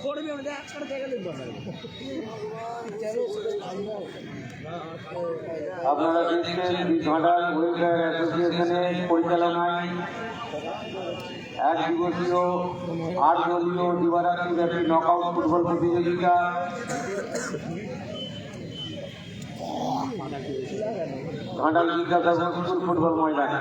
করবি আমরা একসাথে জায়গা দেখব আপনারা দেখছেন ঘাটাল ওয়েলফেয়ার অ্যাসোসিয়েশনের পরিচালনায় 1 দিবসীয় 8 দলীয় দিবারাত্রিব্যাপী নকআউট ফুটবল প্রতিযোগিতা ঘাটাল বিদ্যাসাগর স্কুল ফুটবল ময়দানে।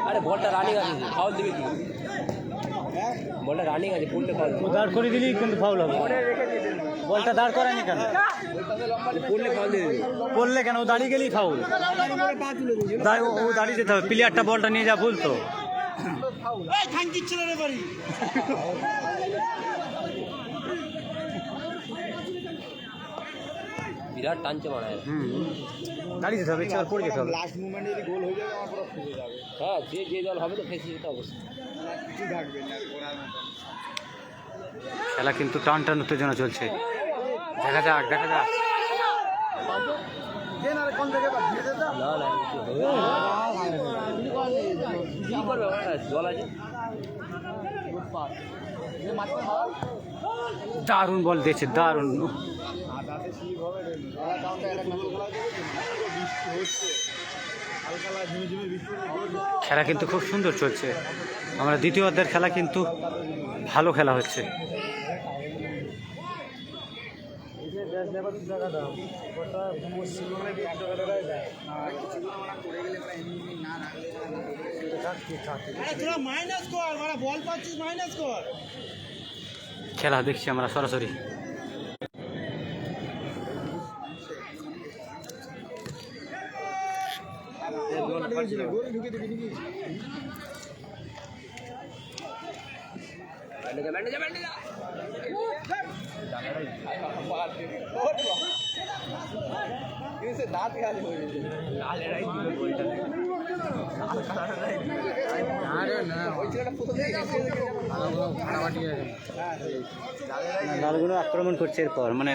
আরে বলটা রানিং আছে, ফাউল দিবে কি? বলটা রানিং আছে, পড়লে ফাউল। দাঁড় করে দিলেই কিন্তু ফাউল হবে। বলটা দাঁড় করায়নি কেন? পড়লে ফাউল দিয়ে দিবে। পড়লে কেন? ও দাঁড়িয়ে গেলেই ফাউল। ও দাঁড়িয়ে যেতে হবে। প্লেয়ারটা বলটা নিয়ে যা ভুল তো। বিরাট টানছে মনে হয়। দাঁড়িয়ে যেতে হবে, ইচ্ছা করে পড়ে যেতে হবে। লাস্ট মুভমেন্টে যদি গোল হয়ে যাবে আমার পুরো ফেসে যাবে। হ্যাঁ, যে দল হবে তো ফেসে যেতে অবশ্যই। কিছু থাকবে না করার মতো। খেলা কিন্তু টান টান উত্তেজনা চলছে। দেখা যাক, দেখা যাক। দেন আর কোন জায়গায় দিয়ে দে দাও। না না, কিছু হবে না। কি করবে ওরা? জল আছে। Good pass. এ মারতে মার। দারুণ বল দিয়েছে, দারুণ। আদাতে স্লিপ হবে রে। ওরা কাউন্টার অ্যাটাক না খেলা যাবে কি? বৃষ্টি হচ্ছে। হালকা হালকা ঝিমি ঝিমি বৃষ্টি হচ্ছে। খেলা কিন্তু খুব সুন্দর চলছে। আমরা দ্বিতীয় অর্ধের খেলা কিন্তু ভালো খেলা হচ্ছে। খেলা দেখছি আমরা সরাসরি। দাঁত খালি হয়ে গেছে। লালগুলো আক্রমণ করছে এরপর, মানে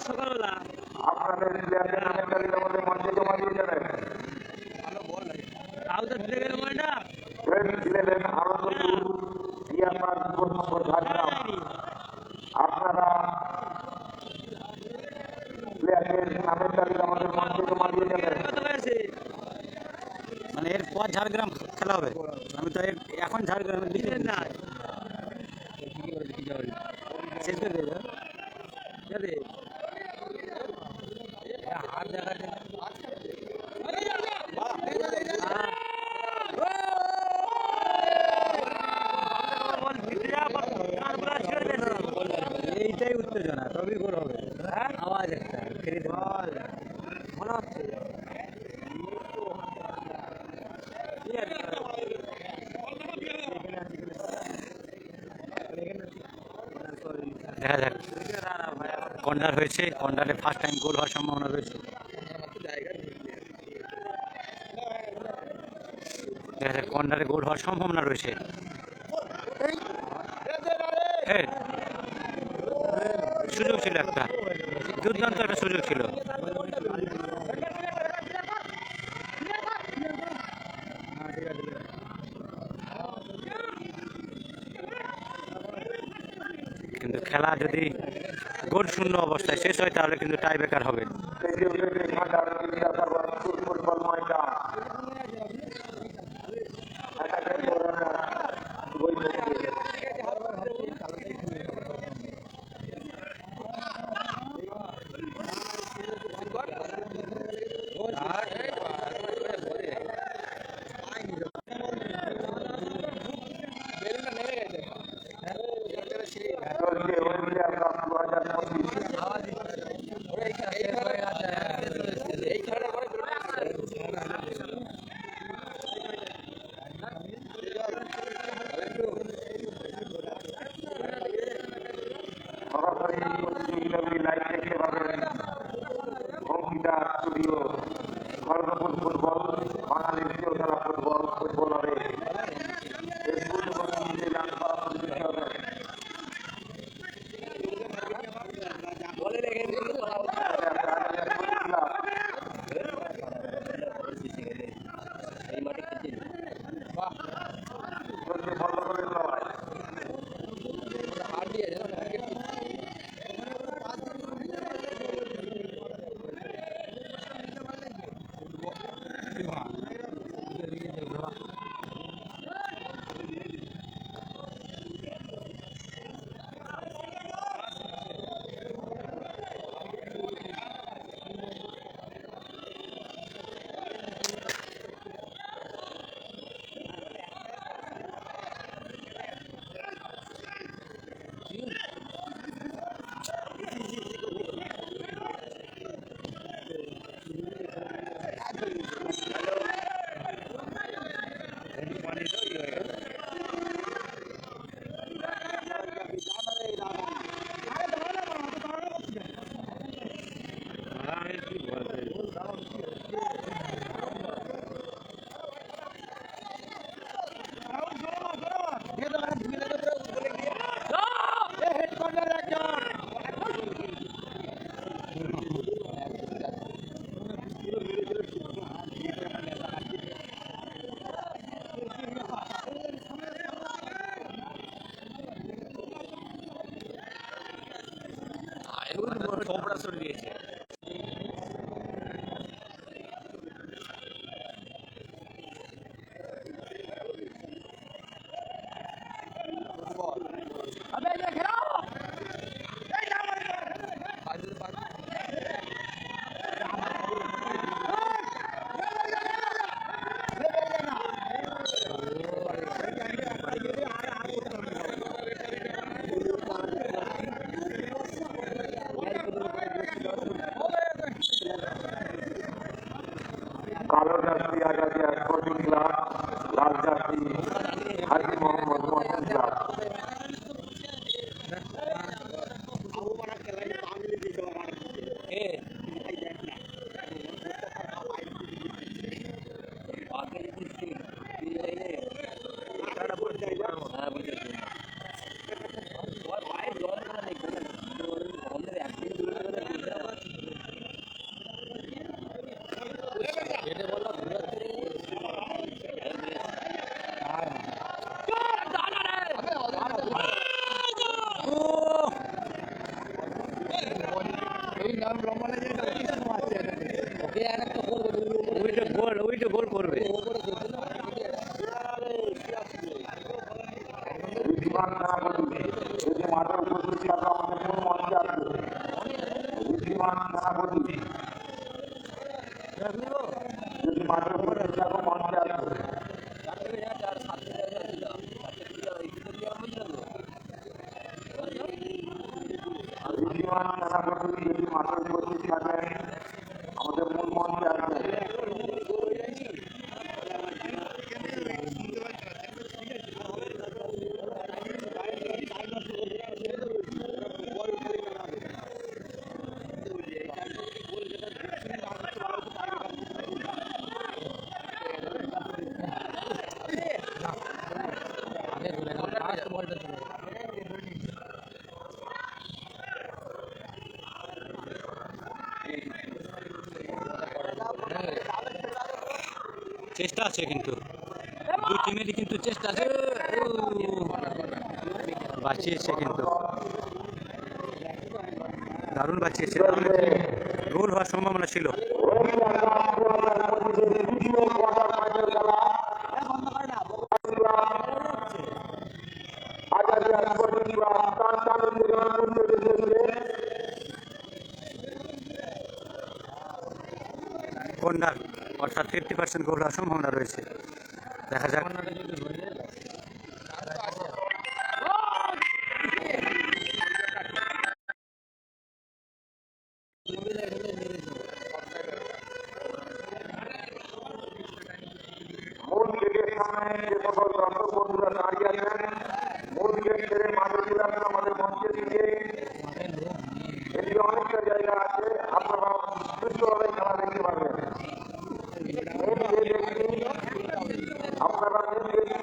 সকালবেলা আপনারা প্লেয়ারের নামের তালিকা আমাদের মঞ্চে জমা দিয়ে যাবেন। মানে এরপর ঝাড়গ্রাম খেলা হবে। আমি তো এখন ঝাড়গ্রামে দিলে না শেষ করে দেবে হার দেখা এইটাই উত্তেজনা, তবেই গোল হবে। আওয়াজ একটা মনে হচ্ছে দেখা যাক কর্নার হয়েছে, কর্নারে ফার্স্ট টাইম গোল হওয়ার সম্ভাবনা রয়েছে। কর্নারে গোল হওয়ার সম্ভাবনা রয়েছে। সুযোগ ছিল, একটা দুর্দান্ত একটা সুযোগ ছিল। কিন্তু খেলা যদি গোল শূন্য অবস্থায় শেষ হয় তাহলে কিন্তু টাই ব্রেকার হবে। ফুটবল ময়দান কালো জার্সি আজাদি স্পোর্টিং ক্লাব, লাল জার্সি হাজি মোহাম্মদ মহসিন ক্লাব। ওইটা গোল করবে। চেষ্টা আছে কিন্তু দুই টিমেরই কিন্তু চেষ্টা আছে বাঁচিয়েছে কিন্তু দারুণ বাঁচিয়েছে গোল হওয়ার সম্ভাবনা ছিল কর্নার অর্থাৎ 50% গোল হওয়ার সম্ভাবনা রয়েছে দেখা যাক মূল গেটের সামনে যে সকল দর্শক বন্ধুরা দাঁড়িয়ে আছেন মূল গেট ছেড়ে মাঠে চলে আসেন আমাদের মঞ্চের দিকে এদিকে অনেকটা জায়গা আছে আপনারা সুষ্ঠুভাবে খেলা দেখতে পারবেন আপনারা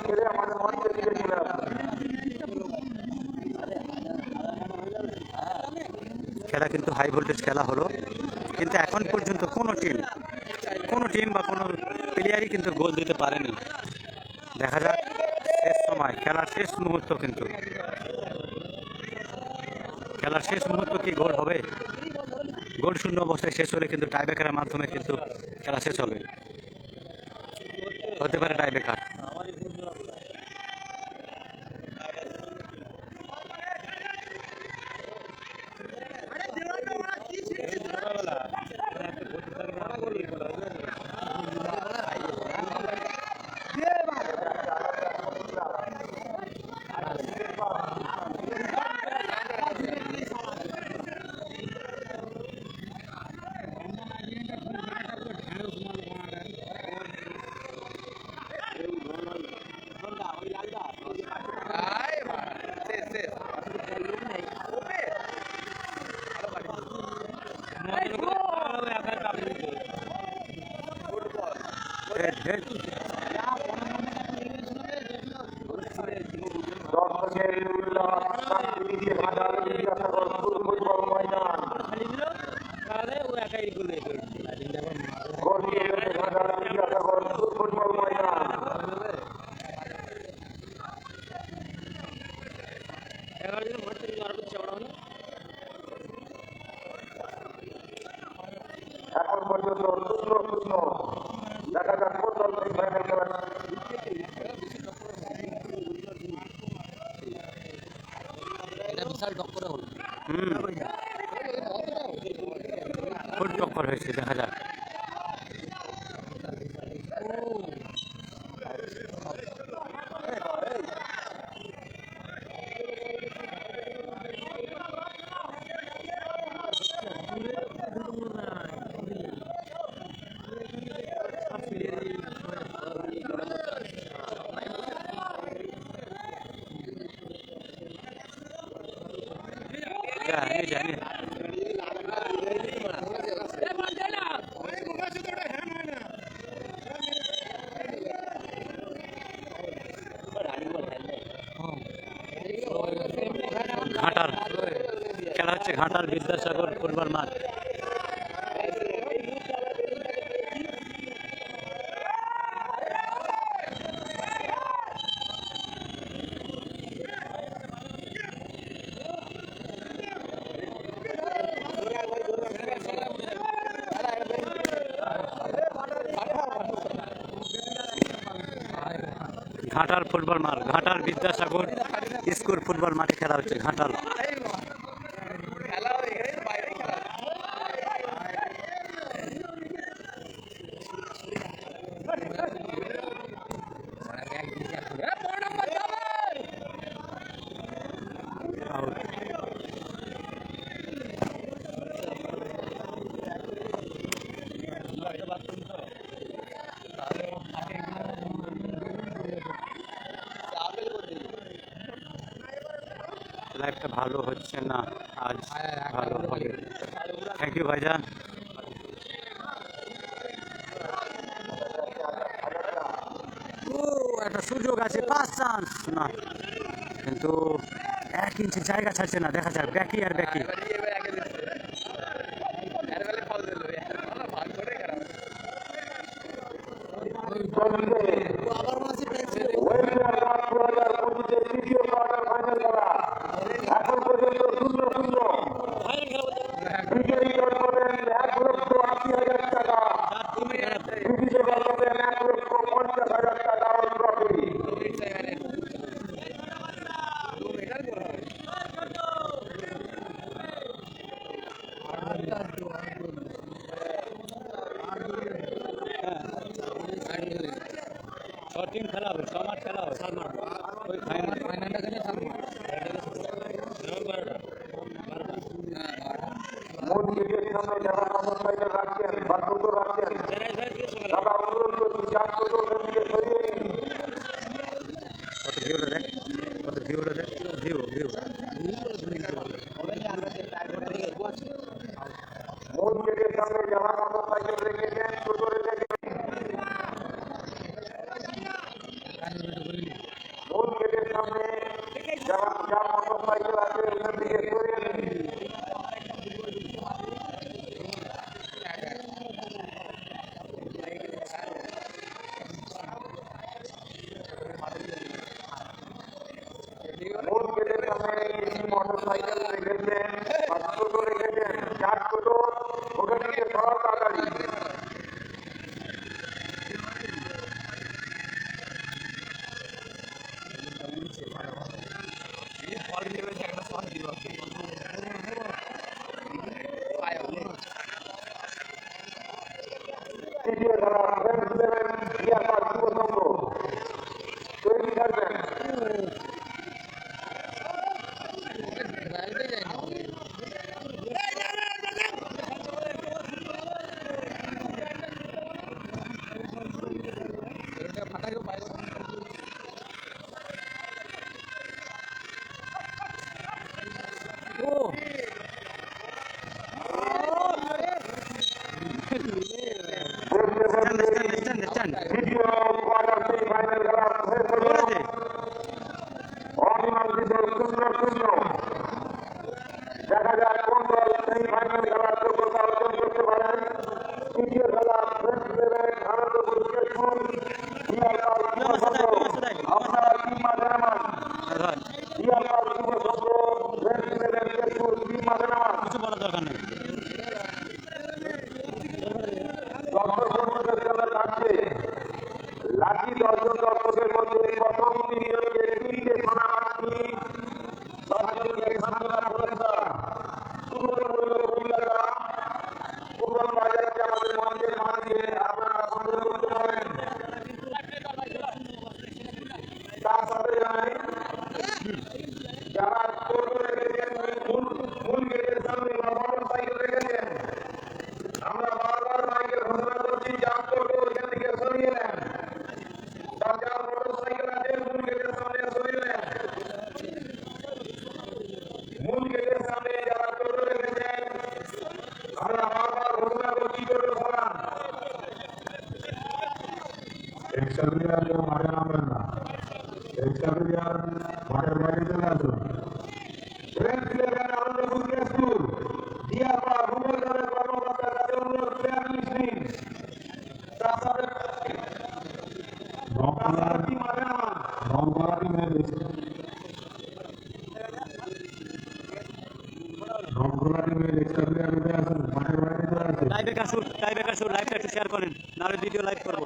ছেড়ে আমাদের মঞ্চের দিকে চলে আসবেন খেলা কিন্তু হাই ভোল্টেজ খেলা হলো কিন্তু এখন পর্যন্ত কোনো টিম বা কোনো প্লেয়ারই কিন্তু গোল দিতে পারেনি দেখা যাক শেষ সময় খেলার শেষ মুহূর্ত কিন্তু খেলার শেষ মুহূর্ত কি গোল হবে গোল শূন্য অবস্থায় শেষ হলে কিন্তু টাইব্রেকারের মাধ্যমে কিন্তু খেলা শেষ হবে হতে পারে টাইব্রেকার দর্শকের উল্লাস শান্তি দিয়ে ভাটার বিদ্যাসাগর ফুটবল ময়দান গড়িয়ে ওঠে ভাটার বিদ্যাসাগর ফুটবল ময়দান এখন পর্যন্ত 0-0 দেখা যাক কোন দল ফাইনাল খেলা ফুল টক্কর হয়েছে দেখা যাক জানি ঘাটাল খেলা হচ্ছে ঘাটাল বিদ্যাসাগর ফুটবল মাঠ ঘাটাল ফুটবল মাঠ ঘাটাল বিদ্যাসাগর স্কুল ফুটবল মাঠে খেলা হচ্ছে ঘাটাল লাইফটা ভালো হচ্ছে না আজ ভালো হবে থ্যাংক ইউ ভাইজান একটা সুযোগ আছে 5 চান্স না কিন্তু 1 ইঞ্চি জায়গা ছাড়ছে না দেখা যাক ব্যাকি আর ব্যাকি চলছে ওয়েলফেয়ার কাপ 2025 তৃতীয় কোয়ার্টার ফাইনাল খেলা। এখন পর্যন্ত 0-0। বিজয়ী দল পাবেন 1,80,000 টাকা, বিজয়ী দল পাবেন 1,50,000 টাকা ও ট্রফি। টিম খেলা হবে, সমাজ খেলা হবে, ওই ফাইনালটা খেলে মূল গেটের সামনে যারা মোটরসাইকেল রাখছেন বা টোটো রাখছেন তারা অনুরোধ করছি 4 টোটো ওখান থেকে সরিয়ে নিন। কত ভিউ মূল গেটের সামনে যারা মোটরসাইকেল রেখেছেন টোটো রেখেছেন মূল গেটের সামনে যারা মোটরসাইকেল আছে ওখান থেকে সরিয়ে নিন। মূল গেটের সামনে মোটরসাইকেল রেখেছেন বা টোটো রেখেছেন 4 টোটো ওখান থেকে সরাও তাড়াতাড়ি। তৃতীয় খেলা ফ্রেন্ডস ইলেভেন ইয়ারপার যুব সংঘ তৈরি থাকবেন। দ্বিতীয় কোয়ার্টার সেমিফাইনাল খেলা শেষ হলো অমীমাংসিত 0-0। দেখা যাক কোন দল সেমিফাইনাল খেলার যোগ্যতা অর্জন করতে পারেন। তৃতীয় খেলা ফ্রেন্ডস ইলেভেন আনন্দপুর কেশপুর ইয়ারপাল যুব সংঘ। আপনারা টিম মাঠে নামান। ইয়ারপাল যুব সংঘ ফ্রেন্ডস ইলেভেন কেশপুর টিম মাঠে নামান। কিছু বলার দরকার নেই। দর্শক বন্ধুদের জন্য থাকছে লাঠি 10 জন দর্শকের মধ্যে প্রথম পিরিয়ডে 3টে সোনামাছি 10 জনকে সান্ত্বনা পুরস্কার। পুরনো মূল্য 2 টাকা। কুপন বাজারকে আমাদের মঞ্চের মাঝে আপনারা সংগ্রহ করতে পারেন। তার সাথে জানাই যারা টোটো রেখেছেন মূল গেটের সামনে বা মোটরসাইকেল রেখেছেন আমরা বারবার মাইকের ঘোষণা করছি 4 টোটো এখান থেকে সরিয়ে নেন। যার মোটরসাইকেল আছে মূল গেটের সামনে সরিয়ে নেন। মূল গেটের সামনে যারা টোটো রেখেছেন আমরা বারবার ঘোষণা করছি টোটো সরান। এক্সট্রা কেউ মাঠে নামবেন না, এক্সট্রা মাঠের বাইরে চলে আসুন। ফ্রেন্ডস ইলেভেন আনন্দপুর কেশপুর দিয়াপাড়া ভূগোলের কর্মকর্তার কাছে অনুরোধ 43 মিনিট। তার সাথে টিম মাঠে নামান। রংকলাটি মেয়ে এক্সট্রা প্লেয়ার উঠে আসুন, মাঠের বাইরে চলে আসুন। লাইভে কাশুর লাইভটা একটু শেয়ার করেন, নাহলে ভিডিও লাইভ করবো।